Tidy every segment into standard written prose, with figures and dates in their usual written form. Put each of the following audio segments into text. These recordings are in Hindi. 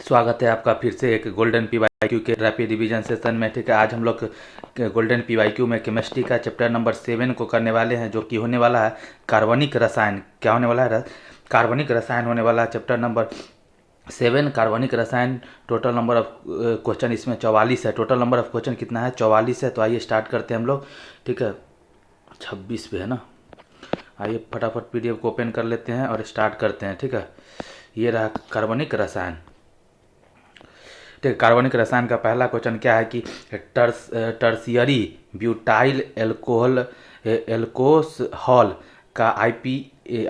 स्वागत है आपका फिर से एक गोल्डन पीवाईक्यू के रैपिड रिवीजन सेशन में। ठीक है, आज हम लोग गोल्डन पीवाईक्यू में केमिस्ट्री का चैप्टर नंबर 7 को करने वाले हैं, जो कि होने वाला है कार्बनिक रसायन। क्या होने वाला है? कार्बनिक रसायन होने वाला है, चैप्टर नंबर 7 कार्बनिक रसायन। टोटल नंबर ऑफ क्वेश्चन इसमें 44 है। टोटल नंबर ऑफ क्वेश्चन कितना है? 44 है। तो आइए स्टार्ट करते हैं हम लोग। ठीक है, 26 पे है ना। आइए फटाफट PDF को ओपन कर लेते हैं और स्टार्ट करते हैं। ठीक है, ये रहा कार्बनिक रसायन। ठीक है, कार्बनिक रसायन का पहला क्वेश्चन क्या है कि टर्सियरी ब्यूटाइल एल्कोहल का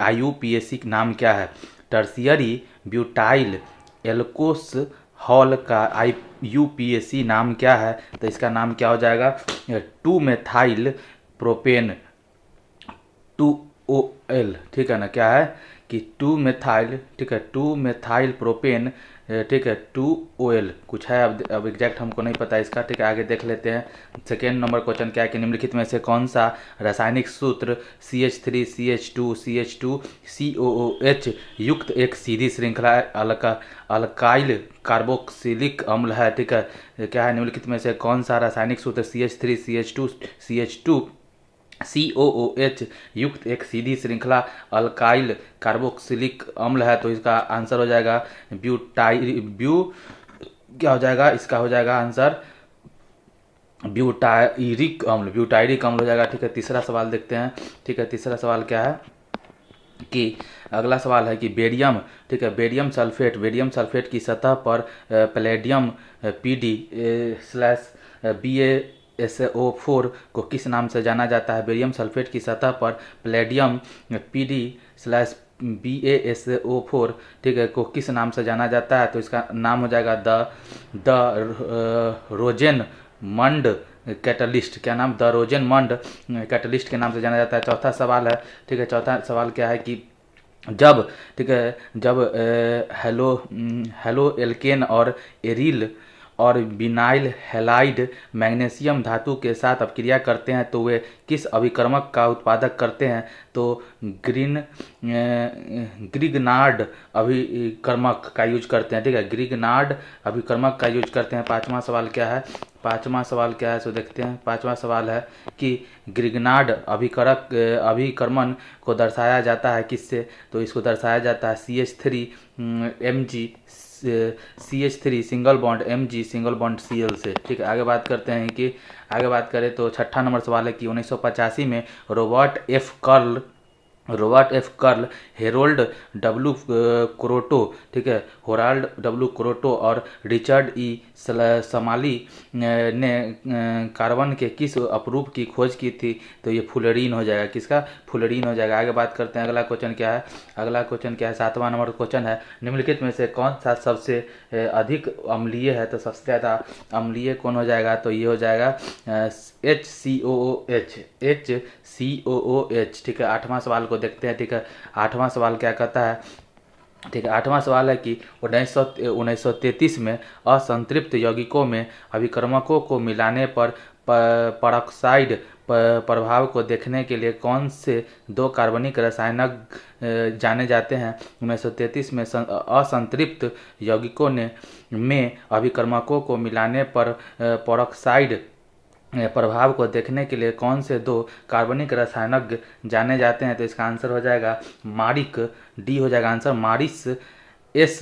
IUPAC नाम क्या है? टर्सियरी ब्यूटाइल एल्कोहल का IUPAC नाम क्या है? तो इसका नाम क्या हो जाएगा? 2 मेथाइल प्रोपेन 2OL। ठीक है ना, क्या है कि 2 मेथाइल, ठीक है, 2 मेथाइल प्रोपेन, ठीक है, 2OL कुछ है। अब एग्जैक्ट हमको नहीं पता इसका। ठीक है, आगे देख लेते हैं। सेकेंड नंबर क्वेश्चन क्या है कि निम्नलिखित में से कौन सा रासायनिक सूत्र CH3CH2CH2COOH युक्त एक सीधी श्रृंखला अल्काइल कार्बोक्सिलिक अम्ल है? ठीक है, क्या है? निम्नलिखित में से कौन सा रासायनिक सूत्र CH3CH2CH2COOH युक्त एक सीधी श्रृंखला अल्काइल कार्बोक्सिलिक अम्ल है? तो इसका आंसर हो जाएगा क्या हो जाएगा? इसका हो जाएगा आंसर ब्यूटाइरिक अम्ल हो जाएगा। ठीक है, तीसरा सवाल देखते हैं। ठीक है, तीसरा सवाल क्या है कि अगला सवाल है कि बेरियम, ठीक है, बेरियम सल्फेट की सतह पर पैलेडियम PD/BaSO4 को किस नाम से जाना जाता है? बेरियम सल्फेट की सतह पर पैलेडियम PD/BaSO4, ठीक है, को किस नाम से जाना जाता है? तो इसका नाम हो जाएगा द रोजेनमंड कैटलिस्ट। क्या नाम? द रोजेनमंड कैटलिस्ट के नाम से जाना जाता है। चौथा सवाल है, ठीक है, चौथा सवाल क्या है कि जब, ठीक है, जब हेलो एल्केन और एरिल और विनाइल हैलाइड मैग्नीशियम धातु के साथ अपक्रिया करते हैं तो वे किस अभिकर्मक का उत्पादक करते हैं? तो ग्रिग्नार्ड अभिकर्मक का यूज करते हैं। ठीक है, ग्रिग्नार्ड अभिकर्मक का यूज करते हैं। पांचवा सवाल क्या है? सो देखते हैं। पांचवा सवाल है कि ग्रिग्नार्ड अभिकर्मन को दर्शाया जाता है किससे? तो इसको दर्शाया जाता है CH3 single bond Mg single bond Cl से। ठीक है, आगे बात करते हैं कि आगे बात करें तो छठा नंबर सवाल है कि 1985 में Robert F curl, Harold W क्रोटो, ठीक है, होराल्ड W क्रोटो और रिचर्ड E समाली ने कार्बन के किस अपरूप की खोज की थी? तो ये फ्लोरीन हो जाएगा। किसका? फ्लोरीन हो जाएगा। आगे बात करते हैं। अगला क्वेश्चन क्या है? सातवां नंबर क्वेश्चन है, निम्नलिखित में से कौन सा सबसे अधिक अम्लीय है? तो सबसे ज़्यादा अम्लीय कौन हो जाएगा? तो ये हो जाएगा HCOOH। ठीक है, आठवां सवाल को देखते हैं। ठीक है, आठवां सवाल क्या कहता है? ठीक है, आठवां सवाल है कि 1933 में असंतृप्त यौगिकों में अभिकर्मकों को मिलाने पर परऑक्साइड प्रभाव को देखने के लिए कौन से दो कार्बनिक रसायनज्ञ जाने जाते हैं? 1933 में असंतृप्त यौगिकों में अभिकर्मकों को मिलाने पर परऑक्साइड प्रभाव को देखने के लिए कौन से दो कार्बनिक रसायनज्ञ जाने जाते हैं? तो इसका आंसर हो जाएगा मारिक, डी हो जाएगा आंसर। मारिस एस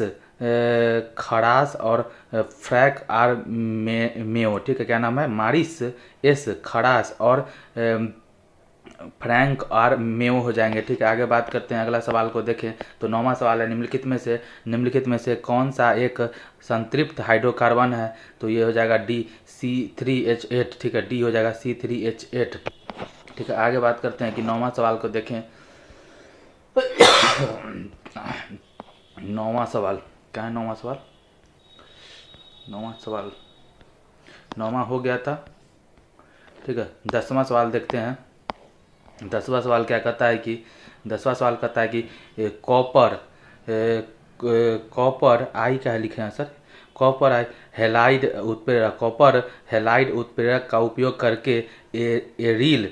खड़ास और फ्रैंक आर मेयो। ठीक है, क्या नाम है? मारिस एस खड़ास और फ्रैंक आर मेयो हो जाएंगे। ठीक है, आगे बात करते हैं। अगला सवाल को देखें तो नौवां सवाल है, निम्नलिखित में से कौन सा एक संतृप्त हाइड्रोकार्बन है? तो ये हो जाएगा D C3H8। ठीक है, डी हो जाएगा C3H8। ठीक है, आगे बात करते हैं कि नौवां सवाल को देखें। नौवां सवाल क्या है? नौवां हो गया था। ठीक है, 10वां सवाल देखते हैं। 10वां सवाल क्या कहता है कि कॉपर आई क्या है लिखे हैं सर? कॉपर हेलाइड उत्प्रेरक का उपयोग करके एरिल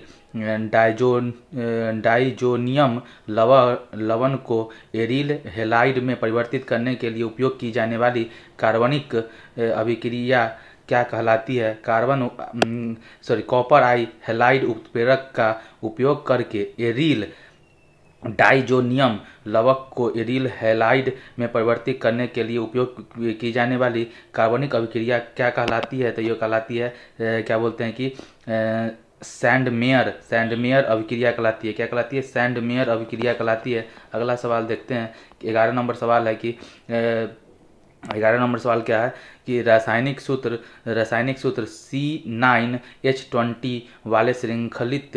डाइजोनियम लवण को एरिल हैलाइड में परिवर्तित करने के लिए उपयोग की जाने वाली कार्बनिक अभिक्रिया क्या कहलाती है? कॉपर आई हैलाइड उत्प्रेरक का उपयोग करके एरिल डाइजोनियम लवक को एरिल हैलाइड में परिवर्तित करने के लिए उपयोग की जाने वाली कार्बनिक अभिक्रिया क्या कहलाती है? तो ये कहलाती है क्या बोलते हैं कि सैंडमेयर अभिक्रिया कहलाती है। क्या कहलाती है? सैंडमेयर अभिक्रिया कहलाती है। अगला सवाल देखते हैं। 11 नंबर सवाल है कि 11 नंबर सवाल क्या है कि रासायनिक सूत्र C9H20 वाले श्रृंखलित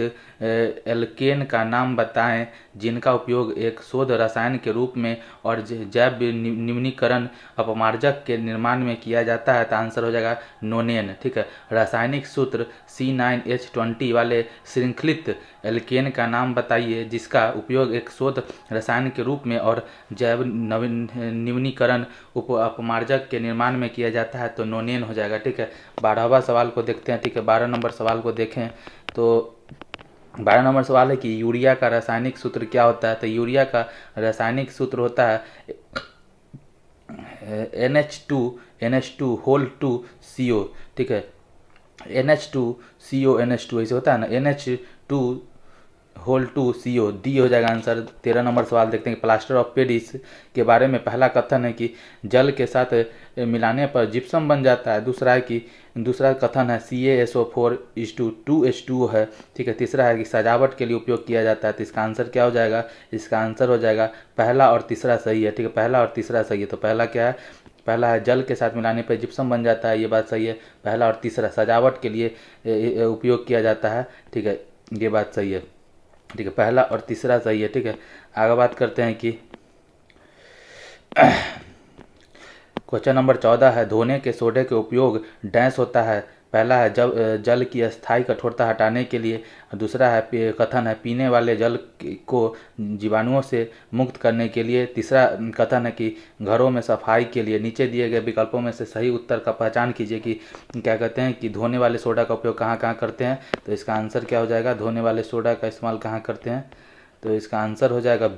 एल्केन का नाम बताएं जिनका उपयोग एक शोध रसायन के रूप में और जैव न्यूनीकरण अपमार्जक के निर्माण में किया जाता है। तो आंसर हो जाएगा नोनेन। ठीक है, रासायनिक सूत्र C9H20 वाले श्रृंखलित एल्केन का नाम बताइए जिसका उपयोग एक शोध रसायन के रूप में और जैव न्यूनीकरण अपमार्जक के निर्माण में किया जाता है। तो नोनेन हो जाएगा। ठीक है, 12वां सवाल को देखते हैं। ठीक है, 12 नंबर सवाल को देखें तो 12 नंबर सवाल है कि यूरिया का रासायनिक सूत्र क्या होता है? तो यूरिया का रासायनिक सूत्र होता है NH2 होल 2 CO। ठीक है, NH2CO NH2 ऐसे होता है ना, NH2 होल 2 CO। डी हो जाएगा आंसर। 13 नंबर सवाल देखते हैं। प्लास्टर ऑफ पेरिस के बारे में पहला कथन है कि जल के साथ मिलाने पर जिप्सम बन जाता है। दूसरा कथन है CaSO4:2H2 है। ठीक है, तीसरा है कि सजावट के लिए उपयोग किया जाता है। तो इसका आंसर क्या हो जाएगा? इसका आंसर हो जाएगा पहला और तीसरा सही है। ठीक है, पहला और तीसरा सही है। तो पहला क्या है? पहला है जल के साथ मिलाने पर जिप्सम बन जाता है, ये बात सही है। पहला और तीसरा सजावट के लिए उपयोग किया जाता है। ठीक है, ये बात सही है। ठीक है, पहला और तीसरा सही है। ठीक है, आगे बात करते हैं कि क्वेश्चन नंबर 14 है धोने के सोडे के उपयोग डैश होता है। पहला है जल की अस्थायी कठोरता हटाने के लिए। दूसरा है कथन है पीने वाले जल को जीवाणुओं से मुक्त करने के लिए। तीसरा कथन है कि घरों में सफाई के लिए। नीचे दिए गए विकल्पों में से सही उत्तर का पहचान कीजिए कि क्या कहते हैं कि धोने वाले सोडा का उपयोग कहाँ कहाँ करते हैं। तो इसका आंसर क्या हो जाएगा? धोने वाले सोडा का इस्तेमाल कहाँ करते हैं? तो इसका आंसर हो जाएगा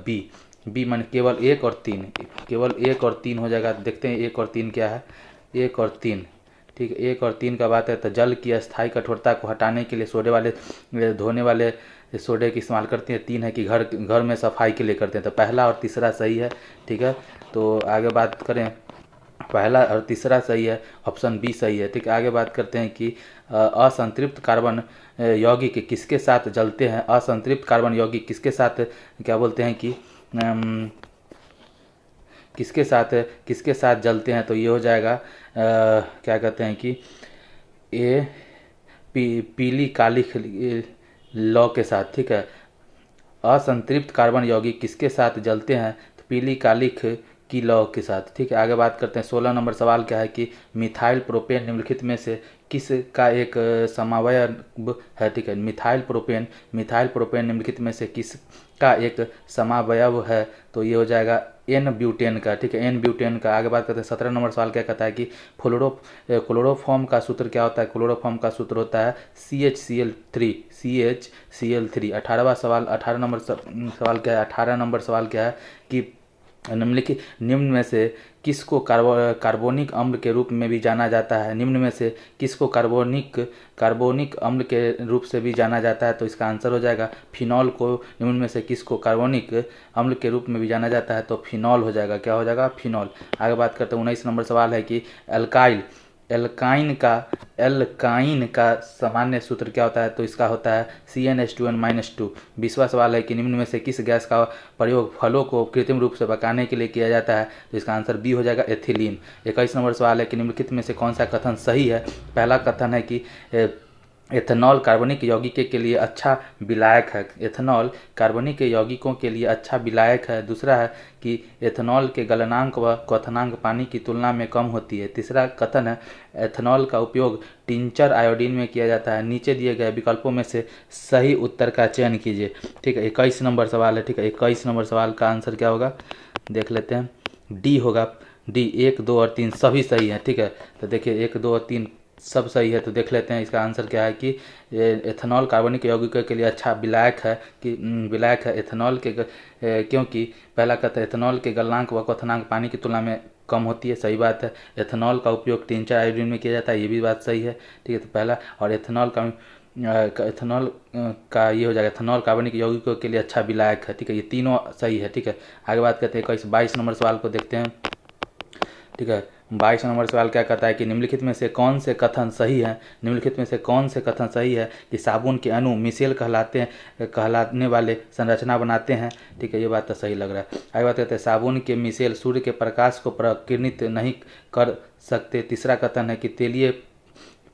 बी मान केवल 1 और 3। केवल 1 और 3 हो जाएगा। देखते हैं 1 और 3 क्या है। 1 और 3, ठीक है, 1 और 3 का बात है। तो जल की अस्थायी कठोरता को हटाने के लिए धोने वाले सोडे की इस्तेमाल करते हैं। 3 है कि घर में सफाई के लिए करते हैं। तो पहला और तीसरा सही है। ठीक है, तो आगे बात करें। पहला और तीसरा सही है, ऑप्शन बी सही है। ठीक है, आगे बात करते हैं कि असंतृप्त कार्बन यौगिक किसके साथ जलते हैं? असंतृप्त कार्बन यौगिक किसके साथ क्या बोलते हैं कि किसके साथ जलते हैं? तो ये हो जाएगा क्या कहते हैं कि पीली काली लौ के साथ। ठीक है, असंतृप्त कार्बन यौगिक किसके साथ जलते हैं? तो पीली काली की लौ के साथ। ठीक है, आगे बात करते हैं। 16 नंबर सवाल क्या है कि मिथाइल प्रोपेन निम्नलिखित में से किस का एक समावयव है? ठीक है, मिथाइल प्रोपेन निम्नलिखित में से किस का एक समावयव है? तो ये हो जाएगा एन ब्यूटेन का। ठीक है, एन ब्यूटेन का। आगे बात करते हैं। 17 नंबर सवाल क्या कहता है कि क्लोरोफॉर्म का सूत्र क्या होता है? क्लोरोफॉर्म का सूत्र होता है CHCl3। 18वां सवाल 18 नंबर सवाल क्या है? 18 नंबर सवाल क्या है कि निम्न में से किसको कार्बोनिक अम्ल के रूप में भी जाना जाता है? निम्न में से किसको कार्बोनिक अम्ल के रूप से भी जाना जाता है? तो इसका आंसर हो जाएगा फिनॉल को। निम्न में से किसको कार्बोनिक अम्ल के रूप में भी जाना जाता है? तो फिनॉल हो जाएगा। क्या हो जाएगा? फिनॉल। आगे बात करते हैं। 19 नंबर सवाल है कि एल्काइन का सामान्य सूत्र क्या होता है? तो इसका होता है CnH2n-2। 20वां सवाल है कि निम्न में से किस गैस का प्रयोग फलों को कृत्रिम रूप से पकाने के लिए किया जाता है? तो इसका आंसर बी हो जाएगा एथिलीन। 21 नंबर सवाल है कि निम्नलिखित में से कौन सा कथन सही है? पहला कथन है कि एथेनॉल कार्बनिक यौगिकों के लिए अच्छा विलायक है। एथेनॉल कार्बनिक यौगिकों के लिए अच्छा विलायक है। दूसरा है कि एथेनॉल के गलनांक व क्वथनांक पानी की तुलना में कम होती है। तीसरा कथन है एथेनॉल का उपयोग टिंचर आयोडीन में किया जाता है। नीचे दिए गए विकल्पों में से सही उत्तर का चयन कीजिए। ठीक है, 21 नंबर सवाल है। ठीक है, 21 नंबर सवाल का आंसर क्या होगा देख लेते हैं। डी होगा। डी 1, 2 और 3 सभी सही है। ठीक है, तो देखिए 1, 2 और 3 सब सही है। तो देख लेते हैं इसका आंसर क्या है कि एथेनॉल कार्बनिक यौगिकों के लिए अच्छा विलायक है कि विलायक है एथेनॉल के क्योंकि पहला कहता है एथेनॉल के गलनांक व क्वथनांक पानी की तुलना में कम होती है, सही बात है। एथेनॉल का उपयोग टिंचर आयोडीन में किया जाता है, ये भी बात सही है, ठीक है। तो पहला और एथेनॉल का ये हो जाएगा, एथेनॉल कार्बनिक यौगिकों के लिए अच्छा विलायक है, ठीक है। ये तीनों सही है, ठीक है। आगे बात करते हैं 22 नंबर सवाल को देखते हैं, ठीक है। 22 नंबर सवाल क्या कहता है कि निम्नलिखित में से कौन से कथन सही है, निम्नलिखित में से कौन से कथन सही है कि साबुन के अणु मिसेल कहलाने वाले संरचना बनाते हैं, ठीक है। ये बात तो सही लग रहा है। आगे बात करते हैं साबुन के मिसेल सूर्य के प्रकाश को प्रकीर्णित नहीं कर सकते। तीसरा कथन है कि तेलीय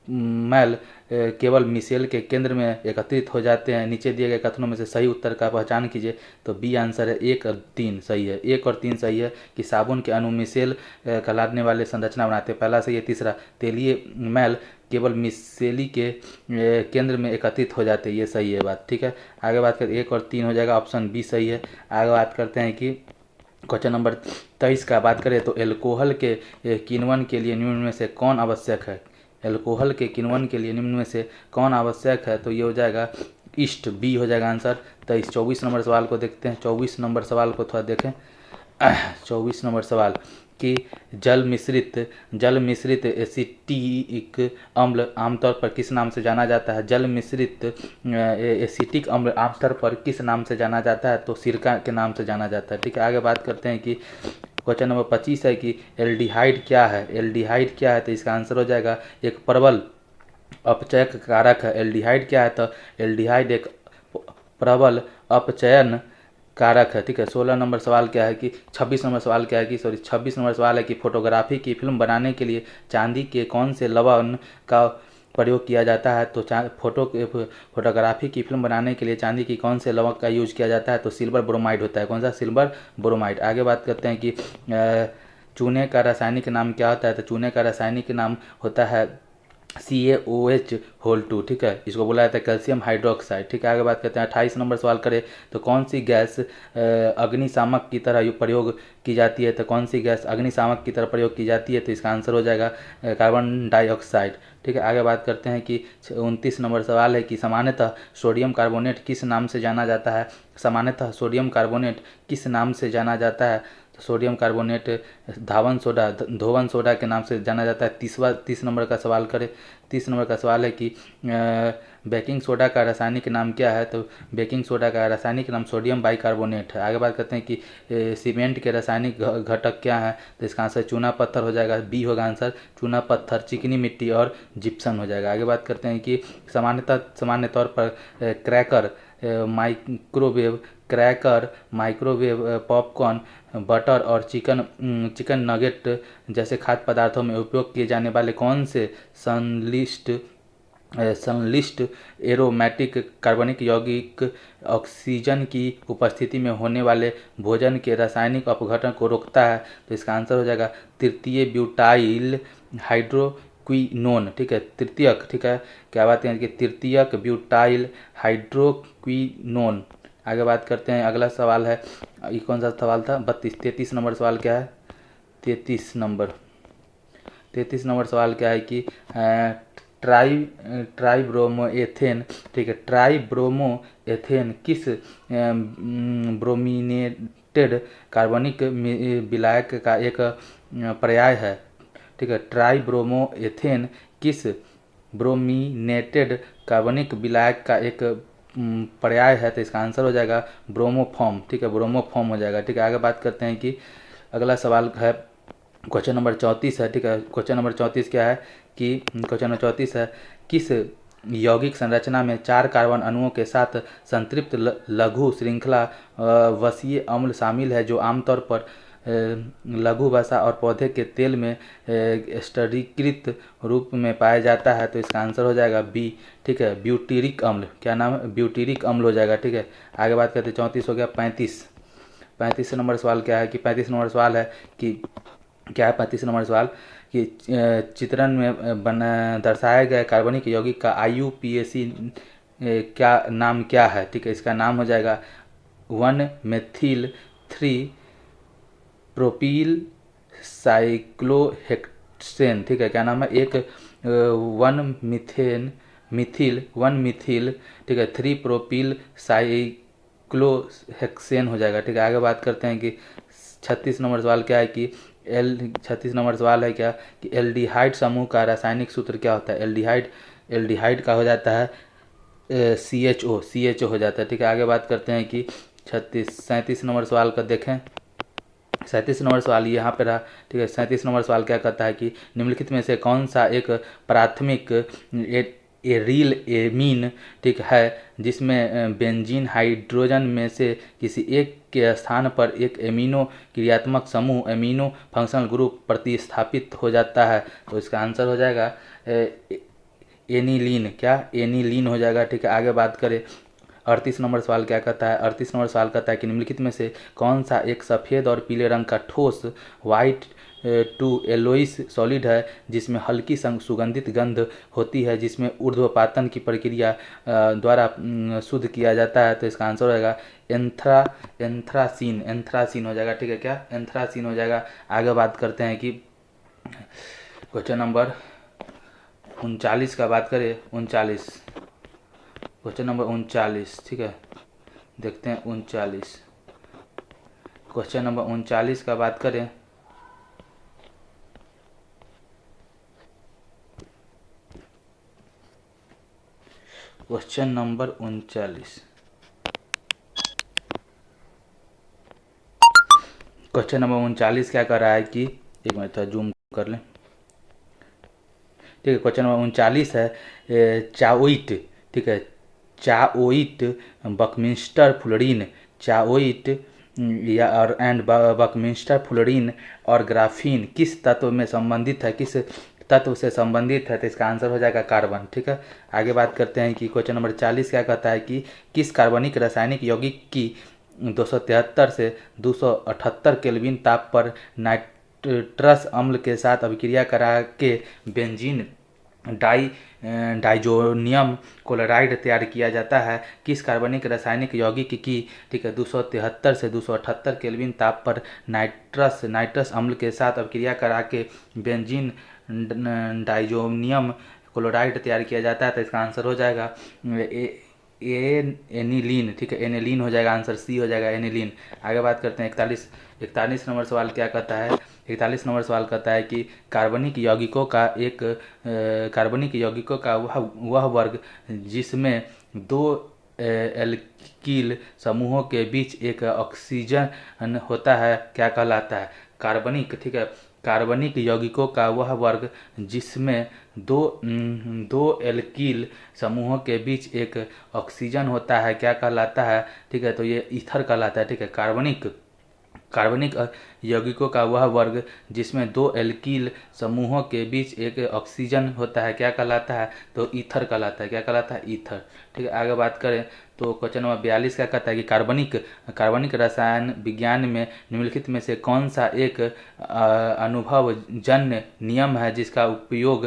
मैल केवल मिसेल के केंद्र में एकत्रित हो जाते हैं। नीचे दिए गए कथनों में से सही उत्तर का पहचान कीजिए। तो बी आंसर है 1 और 3 सही है। 1 और 3 सही है कि साबुन के अणु मिसेल कहलाने वाले संरचना बनाते हैं। पहला सही है। तीसरा तेलीय मैल केवल मिसेली के केंद्र में एकत्रित हो जाते हैं, ये सही है बात, ठीक है। आगे बात करें 1 और 3 हो जाएगा, ऑप्शन बी सही है। आगे बात करते हैं कि क्वेश्चन नंबर 23 का बात करें तो एल्कोहल के किण्वन के लिए निम्न में से कौन आवश्यक है। एल्कोहल के किण्वन के लिए निम्न में से कौन आवश्यक है, तो ये हो जाएगा ईस्ट, बी हो जाएगा आंसर। 24 नंबर सवाल को देखते हैं। 24 नंबर सवाल को थोड़ा देखें। 24 नंबर सवाल कि जल मिश्रित एसिटिक अम्ल आमतौर पर किस नाम से जाना जाता है। जल मिश्रित एसिटिक अम्ल आमतौर पर किस नाम से जाना जाता है, तो सिरका के नाम से जाना जाता है, ठीक है। आगे बात करते हैं कि क्वेश्चन नंबर 25 है कि एल्डिहाइड क्या है। एल्डिहाइड क्या है, तो इसका आंसर हो जाएगा एक प्रबल अपचयक कारक है। एल्डिहाइड क्या है, तो एल्डिहाइड एक प्रबल अपचयन कारक है, ठीक है। 16 नंबर सवाल क्या है कि 26 नंबर सवाल क्या है कि 26 नंबर सवाल है कि फोटोग्राफी की फिल्म बनाने के लिए चांदी के कौन से लवण का प्रयोग किया जाता है। तो फोटोग्राफी की फिल्म बनाने के लिए चांदी की कौन से लवण का यूज किया जाता है, तो सिल्वर ब्रोमाइड होता है। कौन सा, सिल्वर ब्रोमाइड। आगे बात करते हैं कि चूने का रासायनिक नाम क्या होता है, तो चूने का रासायनिक नाम होता है CaOH2, ठीक है। इसको बोला जाता है कैल्शियम हाइड्रोक्साइड, ठीक है। आगे बात करते हैं 28 नंबर सवाल करें तो कौन सी गैस अग्निशामक की तरह प्रयोग की जाती है। तो कौन सी गैस अग्निशामक की तरह प्रयोग की जाती है, तो इसका आंसर हो जाएगा कार्बन डाइऑक्साइड, ठीक है। आगे बात करते हैं कि 29 नंबर सवाल है कि सामान्यतः सोडियम कार्बोनेट किस नाम से जाना जाता है। सामान्यतः सोडियम कार्बोनेट किस नाम से जाना जाता है, तो सोडियम कार्बोनेट धोवन सोडा के नाम से जाना जाता है। 30 नंबर का सवाल करें। 30 नंबर का सवाल है कि बेकिंग सोडा का रासायनिक नाम क्या है, तो बेकिंग सोडा का रासायनिक नाम सोडियम बाइकार्बोनेट है। आगे बात करते हैं कि सीमेंट के रासायनिक घटक क्या है, तो इसका आंसर चूना पत्थर हो जाएगा, बी होगा आंसर। चूना पत्थर, चिकनी मिट्टी और जिप्सम हो जाएगा। आगे बात करते हैं कि सामान्य तौर पर क्रैकर, माइक्रोवेव पॉपकॉर्न, बटर और चिकन नगेट जैसे खाद्य पदार्थों में उपयोग किए जाने वाले कौन से संश्लिष्ट एरोमेटिक कार्बनिक यौगिक ऑक्सीजन की उपस्थिति में होने वाले भोजन के रासायनिक अपघटन को रोकता है, तो इसका आंसर हो जाएगा तृतीय ब्यूटाइल हाइड्रोक्विनोन, ठीक है। तृतीयक, ठीक है, क्या बात है कि तृतीयक ब्यूटाइल हाइड्रोक्विनोन। आगे बात करते हैं, अगला सवाल है, ये कौन सा सवाल था, 33 नंबर सवाल क्या है, 33 नंबर सवाल क्या है कि ट्राइब्रोमोएथेन, ठीक है, ट्राइब्रोमोएथेन किस ब्रोमिनेटेड कार्बनिक विलायक का एक पर्याय है, ठीक है। ट्राइब्रोमोएथेन किस ब्रोमिनेटेड कार्बनिक विलायक का एक पर्याय है, तो इसका आंसर हो जाएगा ब्रोमोफॉर्म, ठीक है, ब्रोमोफॉर्म हो जाएगा, ठीक है। आगे बात करते हैं कि अगला सवाल है क्वेश्चन नंबर 34 है, ठीक है। क्वेश्चन नंबर 34 क्या है कि क्वेश्चन नंबर 34 है किस यौगिक संरचना में 4 कार्बन अणुओं के साथ संतृप्त लघु श्रृंखला वसीय अम्ल शामिल है, जो आमतौर पर लघु वसा और पौधे के तेल में स्टरीकृत रूप में पाया जाता है, तो इसका आंसर हो जाएगा बी, ठीक है, ब्यूटीरिक अम्ल। क्या नाम है, ब्यूटीरिक अम्ल हो जाएगा, ठीक है। आगे बात करते हैं 34 हो गया। 35 नंबर सवाल क्या है कि 35 नंबर सवाल है कि क्या है 35 नंबर सवाल कि चित्रण में दर्शाए गए कार्बनिक यौगिक का IUPAC क्या नाम क्या है, ठीक है। इसका नाम हो जाएगा 1-मेथिल-3 प्रोपील साइक्लोहेक्सेन, ठीक है। क्या नाम है, एक वन मिथिल, ठीक है, 3 प्रोपिल साइक्लोहेक्सेन हो जाएगा। ठीक है, आगे बात करते हैं कि 36 नंबर सवाल क्या है कि 36 नंबर सवाल है क्या कि एल्डिहाइड समूह का रासायनिक सूत्र क्या होता है। एल्डिहाइड का हो जाता है CHO हो जाता है। ठीक है, आगे बात करते हैं कि 37 नंबर सवाल का देखें। 37 नंबर सवाल यहाँ पे रहा। ठीक है, 37 नंबर सवाल क्या कहता है कि निम्नलिखित में से कौन सा एक प्राथमिक एरिल एमीन, ठीक है, जिसमें बेंजीन हाइड्रोजन में से किसी एक के स्थान पर एक एमिनो क्रियात्मक समूह एमिनो फंक्शनल ग्रुप प्रतिस्थापित हो जाता है। तो इसका आंसर हो जाएगा एनिलीन। क्या एनिलीन हो जाएगा। ठीक है, आगे बात करें 38 नंबर सवाल क्या कहता है। 38 नंबर सवाल कहता है कि निम्नलिखित में से कौन सा एक सफ़ेद और पीले रंग का ठोस वाइट टू येलोइश सॉलिड है जिसमें हल्की सुगंधित गंध होती है, जिसमें ऊर्ध्वपातन की प्रक्रिया द्वारा शुद्ध किया जाता है। तो इसका आंसर होगा एंथ्रासीन हो जाएगा। ठीक है, क्या एंथ्रासीन हो जाएगा। आगे बात करते हैं कि क्वेश्चन नंबर 39 का बात करें। 39 क्वेश्चन नंबर 39, ठीक है, देखते हैं 39 क्वेश्चन नंबर 39 का बात करें। क्वेश्चन नंबर 39 क्वेश्चन नंबर 39 क्या कर रहा है कि एक मिनट थोड़ा जूम कर लें। ठीक है, क्वेश्चन नंबर 39 है चाओइट, ठीक है, चाओइट बकमिंस्टर फ्लोरीन, चाओइट या और एंड बकमिंस्टर फ्लोरीन और ग्राफीन किस तत्व में संबंधित है, किस तत्व से संबंधित है। तो इसका आंसर हो जाएगा कार्बन। ठीक है, आगे बात करते हैं कि क्वेश्चन नंबर 40 क्या कहता है कि किस कार्बनिक रासायनिक यौगिक की 273 से 278 केल्विन ताप पर नाइट्रस अम्ल के साथ अभिक्रिया करा के बेंजीन डाइजोनियम क्लोराइड तैयार किया जाता है। किस कार्बनिक रासायनिक यौगिक की, ठीक है, 273 से 278 केल्विन ताप पर नाइट्रस अम्ल के साथ अभिक्रिया करा के बेंजीन डाइजोनियम क्लोराइड तैयार किया जाता है। तो इसका आंसर हो जाएगा एनिलीन। ठीक है, एनिलीन हो जाएगा। आंसर सी हो जाएगा, एनिलीन। आगे बात करते हैं 41 नंबर सवाल क्या कहता है। 41 नंबर सवाल कहता है कि कार्बनिक यौगिकों का वह वर्ग जिसमें दो एल्कील समूहों के बीच एक ऑक्सीजन होता है क्या कहलाता है। कार्बनिक, ठीक है, कार्बनिक यौगिकों का वह वर्ग जिसमें दो एल्कील समूहों के बीच एक ऑक्सीजन होता है क्या कहलाता है। ठीक है, तो ये ईथर कहलाता है। ठीक है, कार्बनिक यौगिकों का वह वर्ग जिसमें दो एल्कील समूहों के बीच एक ऑक्सीजन होता है क्या कहलाता है। तो ईथर कहलाता है। क्या कहलाता है, ईथर। ठीक है, आगे बात करें तो क्वेश्चन नंबर 42 क्या कहता है कि कार्बनिक रसायन विज्ञान में निम्नलिखित में से कौन सा एक अनुभवजन्य नियम है जिसका उपयोग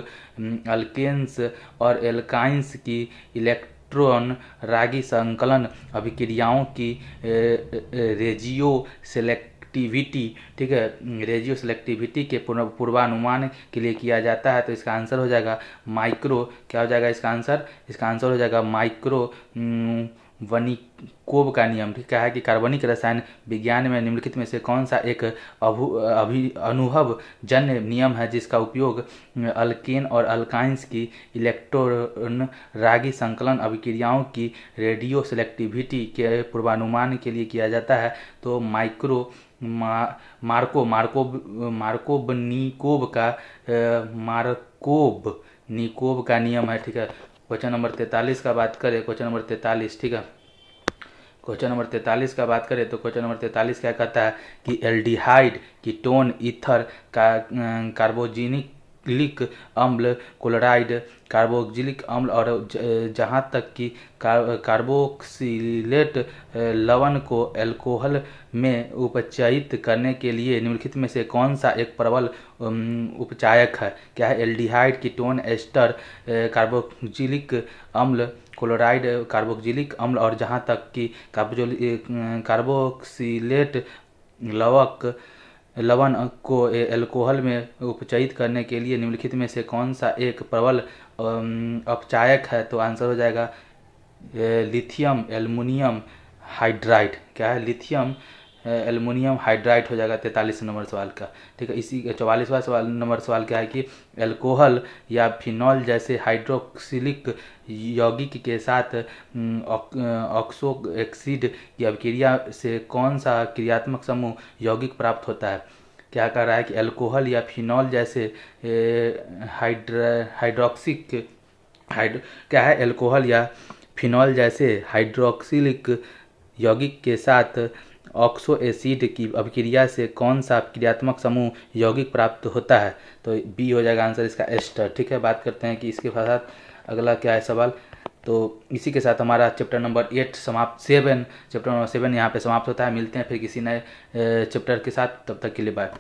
अल्केन्स और एल्काइंस की इलेक्ट्रॉन रागी संकलन अभिक्रियाओं की रेजियो सेलेक्टिविटी, ठीक है, रेजियो सेलेक्टिविटी के पूर्वानुमान के लिए किया जाता है। तो इसका आंसर हो जाएगा माइक्रो, क्या हो जाएगा इसका आंसर हो जाएगा माइक्रो वनिकोव का नियम। ठीक है कि कार्बनिक रसायन विज्ञान में निम्नलिखित में से कौन सा एक अनुभवजन्य नियम है जिसका उपयोग अल्केन और अल्काइंस की इलेक्ट्रॉन रागी संकलन अभिक्रियाओं की रेडियो सेलेक्टिविटी के पूर्वानुमान के लिए किया जाता है। तो मार्कोव का नियम है। ठीक है, क्वेश्चन नंबर 43 का बात करें। क्वेश्चन नंबर 43, ठीक है, क्वेश्चन नंबर 43 का बात करें तो क्वेश्चन नंबर 43 क्या कहता है कि एल्डिहाइड कीटोन ईथर का कार्बोक्जिलिक अम्ल क्लोराइड कार्बोक्जिलिक अम्ल और जहाँ तक कि कार्बोक्सिलेट लवण को अल्कोहल में उपचायित करने के लिए निम्नलिखित में से कौन सा एक प्रबल उपचायक है। क्या है, एल्डिहाइड कीटोन एस्टर कार्बोक्जिलिक अम्ल क्लोराइड कार्बोक्जिलिक अम्ल और जहाँ तक कि कार्बोक्सिलेट लवण को अल्कोहल में उपचयित करने के लिए निम्नलिखित में से कौन सा एक प्रबल अपचायक है? तो आंसर हो जाएगा लिथियम एल्युमिनियम हाइड्राइड। क्या है? लिथियम एल्युमिनियम हाइड्राइड हो जाएगा 43 नंबर सवाल का। ठीक है, इसी 44वां नंबर सवाल क्या है कि अल्कोहल या फिनॉल जैसे हाइड्रोक्सिलिक यौगिक के साथ ऑक्सो एक्सीड की अभिक्रिया से कौन सा क्रियात्मक समूह यौगिक प्राप्त होता है? क्या कह रहा है कि अल्कोहल या फिनॉल जैसे हाइड्रोक्सिक क्या है? अल्कोहल या फिनॉल जैसे हाइड्रोक्सिलिक यौगिक के साथ ऑक्सो एसिड की अभिक्रिया से कौन सा क्रियात्मक समूह यौगिक प्राप्त होता है? तो बी हो जाएगा आंसर इसका, एस्टर। ठीक है, बात करते हैं कि इसके साथ अगला क्या है सवाल। तो इसी के साथ हमारा चैप्टर नंबर 8 समाप्त, चैप्टर नंबर 7 यहाँ पे समाप्त होता है। मिलते हैं फिर किसी नए चैप्टर के साथ, तब तक के लिए बाय।